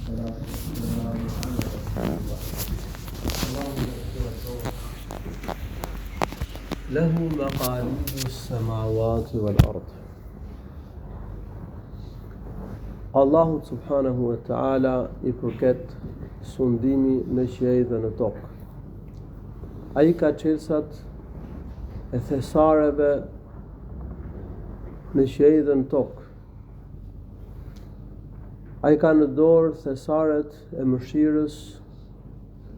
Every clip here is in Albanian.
والصلاة والسلام على له مقاليد السماوات والأرض. Allahu subhanahu wa ta'ala I përket sundimi në qiell dhe në tokë. Ai ka çelësat e thesareve në qiell dhe në tokë. Ai ka në dorë thesaret e mëshirës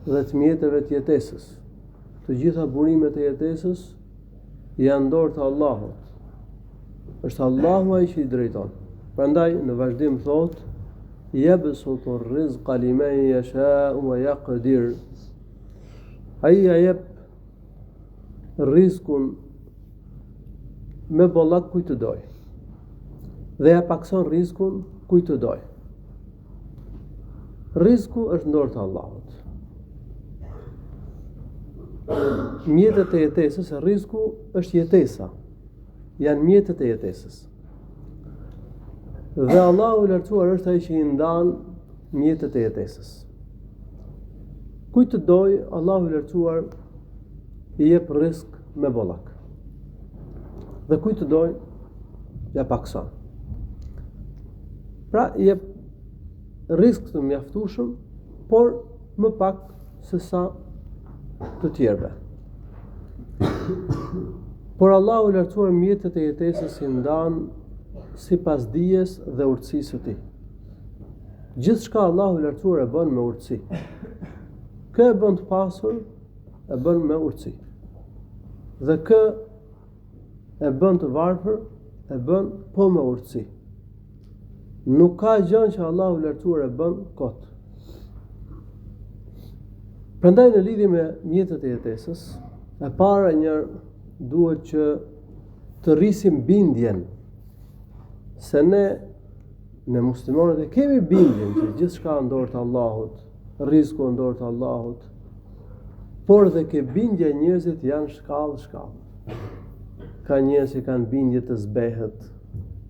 dhe të mjeteve të jetesës. Të gjitha burimet e jetesës janë dorë të Allahut. Është Allahu ai që I drejton. Prandaj në vazhdim thot: "Yabsutu ar-rizqa liman yasha'u wa yaqdir." Ai ja jep rrezikun me bollak kujt të doj. Dhe ja pakson rrezikun kujt të doj. Rreziku është në dorë të Allahut. Mjetet e jetesës, rreziku është jetesa. Janë mjetet e jetesës. Dhe Allahu I lartësuar është ai që I ndan mjetet e jetesës. Kujt të doj, Allahu I lartësuar I jep rrezik me bollak. Dhe kujt të doj, ja pakson. Pra I jep rrezik të mjaftueshëm, por më pak se sa të tjerëve. Por Allahu I lartësuar mjetet e jetesës I ndan sipas dijes dhe urtësisë së Tij. Gjithçka Allahu I lartësuar e bën me urtësi. Kë e bën të pasur, e bën me urtësi. Dhe kë e bën të varfër, e bën po me urtësi. Nuk ka gjë që Allahu I lartësuar e bën kot. Prandaj në lidhje me mjetet e jetesës, e para një duhet që të rrisim bindjen se ne muslimanët e kemi bindjen që gjithçka në dorë të Allahut, rreziku në dorë të Allahut, por dhe ke bindja e njerëzit janë shkallë. Ka njerëz që kanë bindje të zbehet,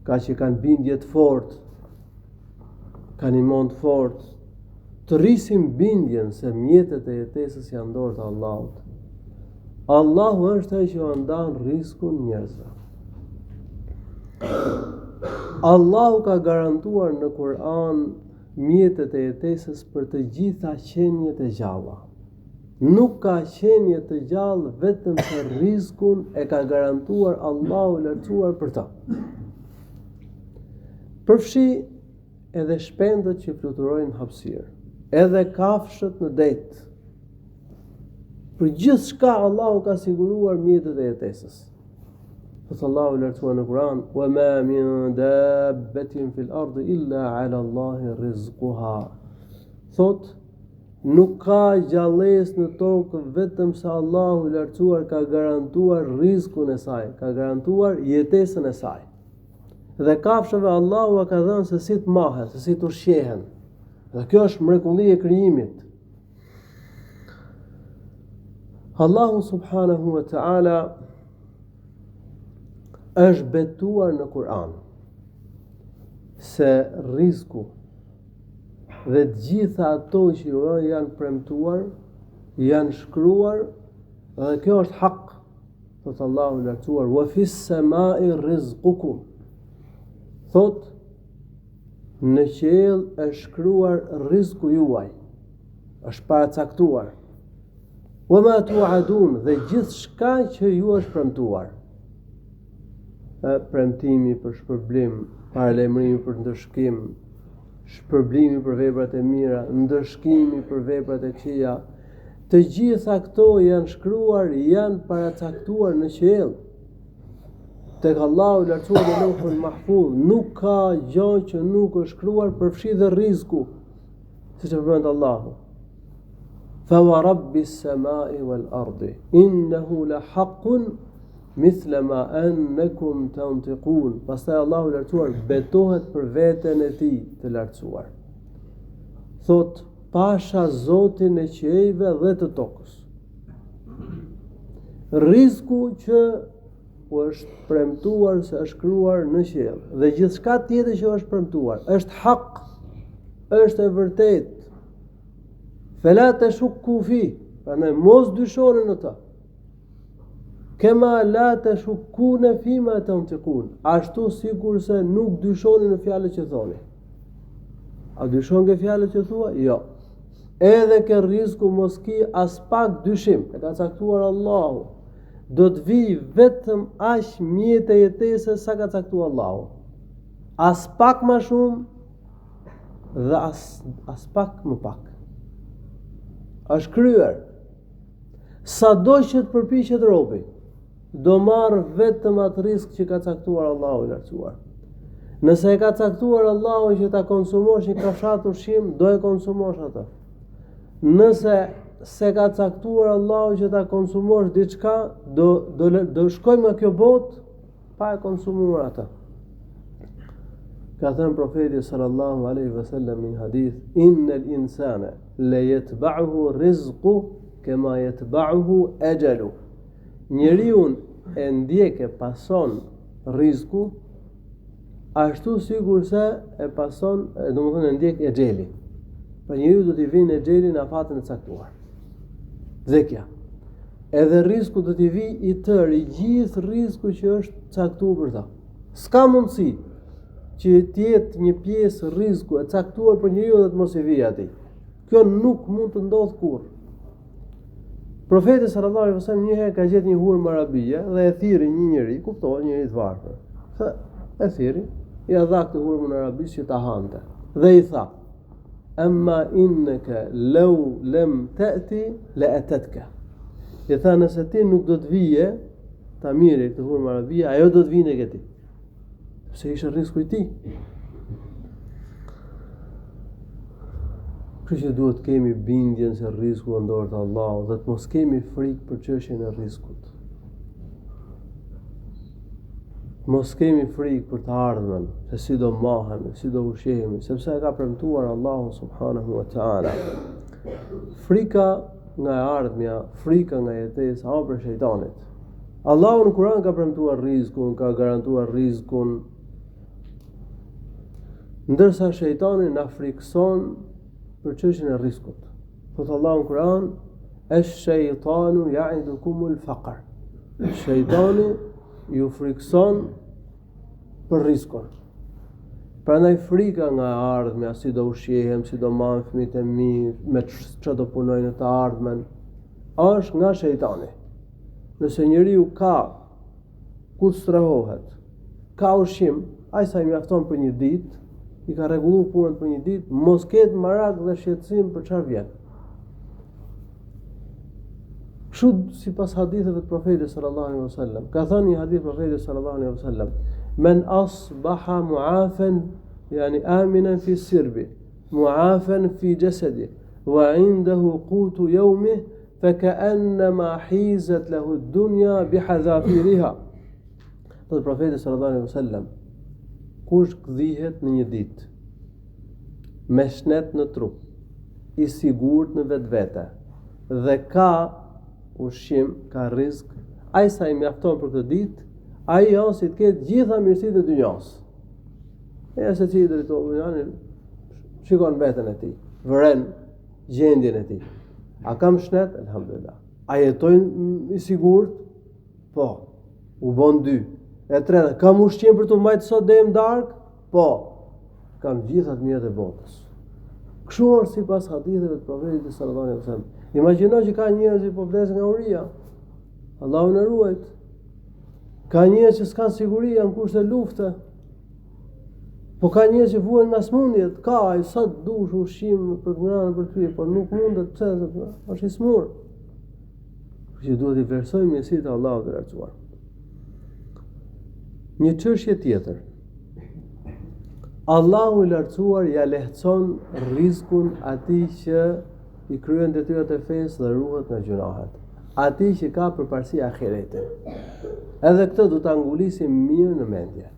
ka që kanë bindje të fortë, kanë iman të fortë. Të rrisim bindjen se mjetet e jetesës janë në dorë të Allahut. Allahu është ai që ndan rrezikun njerëzve. Allahu ka garantuar në Kur'an mjetet e jetesës për të gjitha qenjet e gjalla. Nuk ka qenje të gjallë vetëm se rrezikun e ka garantuar Allahu I lartësuar për ta. Përfshi edhe shpendët që fluturojnë në hapësirë, edhe kafshët në det. Për gjithçka Allahu ka siguruar mjetet e jetesës. Thot Allahu I lartësuar në Kur'an: "Wa ma min dabbatin fil ardi illa 'ala Allahi rizquha." Thot, nuk ka gjallësë në tokë vetëm se Allahu I lartësuar ka garantuar rrezikun e saj, ka garantuar jetesën e saj. Dhe kafshëve Allahu ka dhënë se si të mahen, se si të ushqehen. Dhe kjo është mrekulli e krijimit. Allahu subhanahu wa ta'ala është betuar në Kur'an se rreziku dhe të gjitha ato që janë premtuar, janë shkruar, dhe kjo është hak. Thot Allahu I lartësuar: "Wa fis samai rizqukum." Thot, në qiell është shkruar rreziku juaj, është paracaktuar. "Wa ma tu'adun", dhe gjithçka që ju është premtuar. Premtimi për shpërblim, paralajmërimi për ndëshkim, shpërblimi për veprat e mira, ndëshkimi për veprat e këqija, të gjitha këto janë shkruar, janë paracaktuar në qiell. Tek Allahu I lartësuar në Lauhul Mahfuz nuk ka gjë që nuk është shkruar, përfshi dhe rreziku, siç e përmend Allahu: "Fa wa rabbis samai wal ardi innahu la haqqun mithla ma annakum tantiqun." Pastaj Allahu I lartësuar betohet për veten e Tij të lartësuar. Thot: "Pasha Zotin e qiejve dhe të tokës." Rreziku që është premtuar se është shkruar në qiell dhe gjithçka tjetër që është premtuar është hak, është e vërtet. Fela tashukku fi, prandaj mos dyshoni në të. Kema la tashukkuna fima tantiqun, ashtu sikur se nuk dyshoni në fjalët që thoni. A dyshon ke fjalët që thua? Jo. Edhe ke rrezku mos ki as pak dyshim, e ka caktuar Allahu. Do të vi vetëm aq mjet e jetesës sa ka caktuar Allahu. As pak më shumë dhe as pak më pak. Është kryer. Sado që të përpiqet robi, do marr vetëm atë rrezik që ka caktuar Allahu i lartësuar. Nëse e ka caktuar Allahu që ta konsumosh një kafshat ushqim, do e konsumosh atë. Nëse se ka caktuar Allahu që ta konsumosh diçka, do shkojmë nga kjo botë pa e konsumuar atë. Ka thënë profeti sallallahu alaihi wasallam në hadith: "Innal insana la yatba'uhu rizqu kama yatba'uhu ajalu." Njeriu e ndjek e pason rrezku ashtu sikur se e pason, domethënë e ndjek exheli. Pra njeriu do t'i vinë exheli në afatin e caktuar. Zekja. Edhe rrezku do t'i vi i tërë, i gjithë rrezku që është caktuar për ta. S'ka mundësi që të jetë një pjesë rrezku e caktuar për njeriu dhe të mos i vijë atij. Kjo nuk mund të ndodhë kurrë. Profeti sallallahu alaihi wasallam një herë ka gjetë një hurmë arabie dhe e thirri një njeri, kuptoi, njëri të varfër. E thirri, ja dha këtë hurmën arabisë që ta hante. Dhe i tha: "Amma innaka law lam ta'ti la atatka." I tha, nëse ti nuk do të vije, ta mirë këtë hurmë arabie, ajo do të vinte ke ti. Se ishte rrezku i tij. Kështu që duhet kemi bindjen se rrezku është dorë të Allahut dhe të mos kemi frikë për çështjen e rrezkut. Mos kemi frikë për të ardhmen, se si do mahemi, si do ushqehemi, sepse e ka premtuar Allahu subhanahu wa ta'ala. Frika nga e ardhmja, frika nga jetesa, ama për shejtanit. Allahu në Kur'an ka premtuar rrezkun, ka garantuar rrezkun, ndërsa shejtani na frikson për çështjen e rrezkut. Thot Allahu në Kur'an: "Ash-shaytanu ya'idukumul faqr." Shejtani ju frikson për rrezkun. Prandaj frika nga e ardhmja, si do ushqehem, si do marrim fëmijët e mi, me çfarë do punojnë në të ardhmen, është nga shejtani. Nëse njeriu ka ku të strehohet, ka ushqim, ai sa i mjafton për një ditë, i ka rregulluar punën për një ditë, mos ketë marak dhe shqetësim për çfarë vjen. Kështu sipas haditheve të profetit sallallahu alaihi wasallam, ka thënë një hadith profetit sallallahu alaihi wasallam: "Men asbaha mu'afan, yani aminan fi sirbi, mu'afan fi jasadi, wa 'indahu qutu yawmihi, فكأنما حيزت له الدنيا بحذافيرها." Thot profeti sallallahu alaihi wasallam, kush kdhihet në një ditë me shnet në trup, i sigurt në vetvete dhe ka ushqim, ka rizq, ai sa i mjafton për këtë ditë, ai jon si të ketë gjitha mirësitë e dynjas. E se ti drejtohet, shikon veten e tij, vëren gjendjen e tij. A kam shnet? Alhamdulillah. A jetojnë i sigurt? Po. U bon 2. E treta, kam ushqim për të mbajtur sot deri në darkë? Po. Kam gjithat mirët e botës. Kështu është sipas haditheve të profetit sallallahu alaihi wasallam. Imagjino që ka njerëz që po vdesin nga uria. Allahu na ruaj. Ka njerëz që s'kan siguri, janë kushte lufte. Po ka njerëz që vuajnë nga smundjet, ka ai sa dush ushqim për të ngrënë për ty, por nuk mundet, pse? Është i smur. Që duhet i vlerësojmë mirësitë e Allahut të lartësuar. Një çështje tjetër. Allahu i lartësuar ja lehtëson rrezikun atij që i kryen detyrat e fesë dhe ruhet nga gjunahet. Atij që ka përparësi ahiretin. Edhe këtë do ta ngulisim mirë në mendje.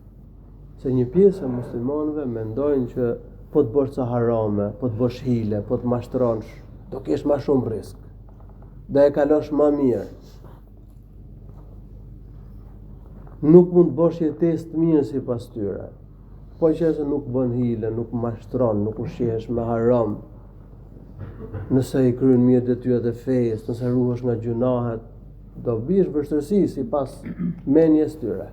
Se një pjesë e muslimanëve mendojnë që po të bësh harame, po të bësh hile, po të mashtronsh, do kesh më shumë rrezik. Do e kalosh më mirë. Nuk mund të bësh jetesë të mirë sipas tyre. po që se nuk bën hile, nuk mashtron, nuk ushqehesh me haram, nëse i kryen mirë detyrat e fesë, nëse ruhesh nga gjunahet, do bish vështirësi sipas menjes tyre.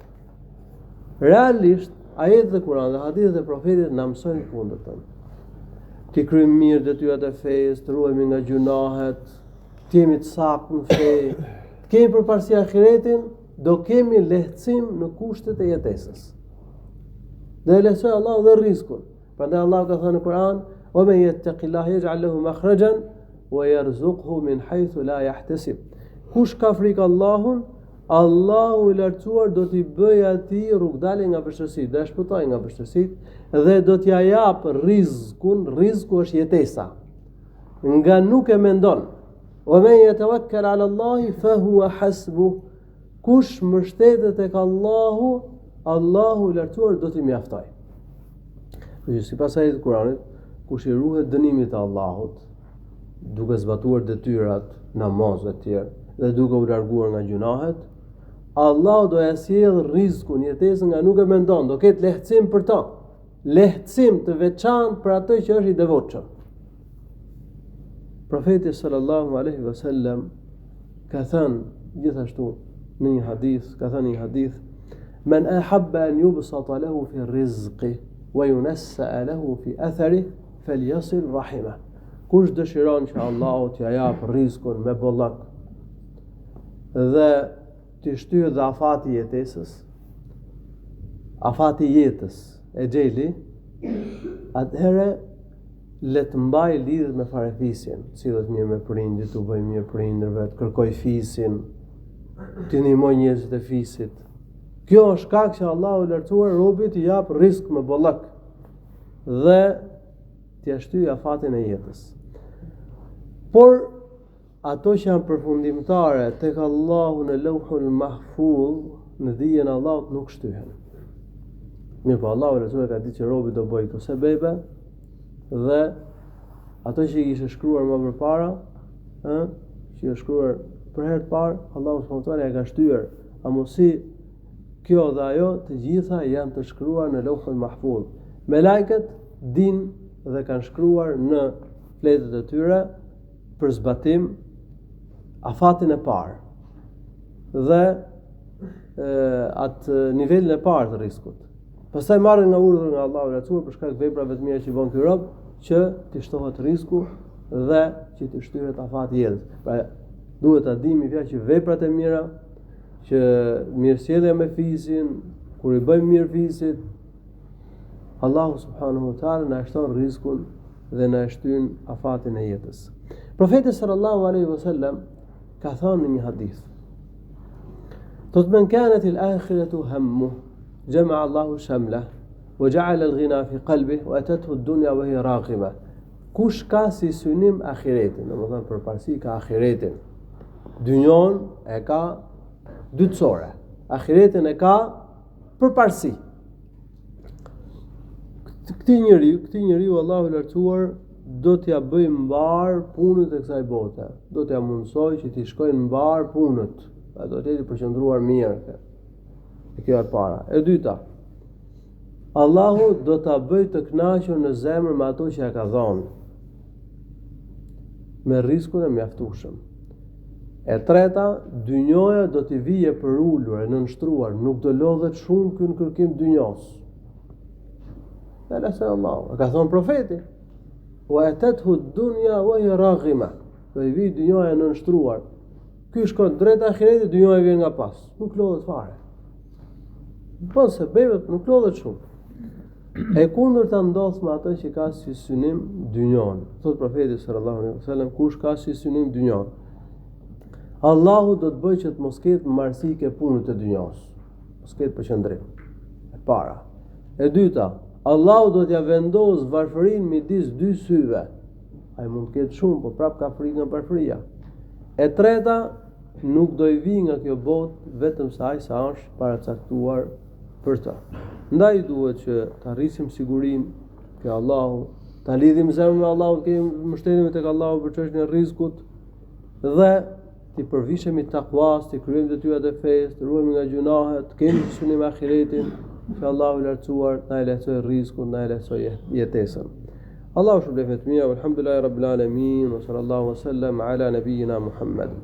Realisht, ajetet e Kuranit dhe hadithet e profetit na mësojnë kundërtën. Ti kryejmë mirë detyrat e fesë, të ruhemi nga gjunahet, të jemi të saktë në fe, të kemi përparësi ahiretin, do kemi lehtësim në kushtet e jetesës. Dhe lehtësoj Allah dhe rizkun. Prandaj Allah ka thënë në Kur'an: "Wa man yattaqillaha yaj'al lahu makhrajan wa yarzuqhu min haythu la yahtasib." Kush ka frikë Allahun, Allahu i lartësuar do t'i bëjë atij rrugdalje nga vështirësitë, do e shpëtoj nga vështirësitë dhe do t'ia jap rizkun. Rizku është jetesa. Nga nuk e mendon. "Wa man yatawakkal 'ala Allahi fa huwa hasbuh." Kush mbështetet tek Allahu, Allahu i lartësuar do t'i mjaftoj. Dhe sipas ajetit të Kuranit, kush i ruhet dënimit të Allahut, duke zbatuar detyrat, namazet e tjerë dhe duke u larguar nga gjunahet, Allahu do ja sjellë rizkun, jetesën nga nuk e mendon, do ketë lehtësim për to. Lehtësim të veçantë për atë që është i devotshëm. Profeti sallallahu alaihi wasallam ka thënë gjithashtu në një hadith, ka thënë një hadith: "Men ahabba an yubsata lahu fi rizqi wa yunassa lahu fi athari falyasil rahimah." Kush dëshiron që Allahu t'ia jap rizkun me bollak dhe t'i shtyhet dhe afati jetesës, afati jetës e xheli, atëherë le të mbaj lidhet me farefisin, sillet mirë me prindit, u bëj mirë prindërve, të kërkoj fisin, të ndihmoj njerëzit e fisit. Kjo është shkak që Allahu i lartësuar robit i jap rizk me bollak dhe t'ia shtyjë afatin e jetës. Por ato që janë përfundimtare tek Allahu në Lauhul Mahfuz, në dijen e Allahut nuk shtyhen. Mirë, po Allahu i lartësuar ka ditë që robi do bëjë këto sebebe dhe ato që i ishte shkruar më përpara, që është shkruar për herë të parë, Allahu subhanahu wa taala e ka shtyer. A mos i kjo dhe ajo, të gjitha janë të shkruar në Lauhul Mahfuz. Melajket din dhe kanë shkruar në fletët e tyre për zbatim afatin e parë dhe atë nivelin e parë të riskut. Pastaj marrin nga urdhri nga Allahu i lartësuar për shkak veprave të mira që bën ky rob, që t'i shtohet risku dhe që t'i shtyhet afati jetës. Pra duhet ta dimi fjalë që veprat e mira, që mirësjellja me fisin, kur i bëjmë mirë fisit, Allahu subhanahu wa taala na shton rizkun dhe na shtyn afatin e jetës. Profeti sallallahu alaihi wasallam ka thënë në një hadith: "Tot men kanat al-akhiratu hammu, jama'a Allahu shamlah, wa ja'ala al-ghina fi qalbihi wa atathu ad-dunya wa hiya raghima." Kush ka si synim ahiretin, domethënë përparësi ka ahiretin. Dynjon e ka dytësore, ahiretin e ka përparësi. Këti njeriu Allahu i lartësuar do t'ja bëj mbar punët e kësaj bote. Do t'ja mundsoj që t'i shkojnë mbar punët. Do t'jeti përqendruar mirë. E kjo e para. E dyta, Allahu do t'a bëj të kënaqur në zemër me ato që ja ka dhënë, me riskun e mjaftueshëm. E treta, dynjoja do t'i vije për ulur e nënshtruar, nuk do lodhet shumë ky në kërkim dynjos. E lese Allahu, e ka thonë profeti: "Wa atathu ad-dunya wa hiya raghima." Do i vijë dynjoja e nënshtruar. Ky shkon drejt ahiretit, dynjoja vjen nga pas. Nuk lodhet fare. Po se bebet nuk lodhet shumë. E kundërta ndodh me atë që ka si synim dynjon. Thot profeti sallallahu alaihi wasallam: "Kush ka si synim dynjon, Allahu do të bëjë që të mos ketë marrësi ke punët e dynjos, mos ketë përqendrim." E para. E dyta, Allahu do t'ja vendos varfërinë midis dy syve. Ai mund të ketë shumë, por prap ka frikë nga varfëria. E treta, nuk do i vi nga kjo botë vetëm sa ai sa është paracaktuar për të. Ndaj duhet që të arrisim sigurinë ke Allahu, ta lidhim zemrën me Allahun, të kemi mbështetjen tek Allahu për çështjen e rrezikut dhe të përvishemi takwas, të kryejmë detyrat e fesë, të ruhemi nga gjunahet, të kemi synim ahiretin që Allahu i lartësuar na e lehtësoj rrezikun, na e lehtësoj jetesën. Allahu shpëlbet të mia, alhamdulillahi rabbil alamin, wa sallallahu wa sallam ala nabiyyina Muhammad.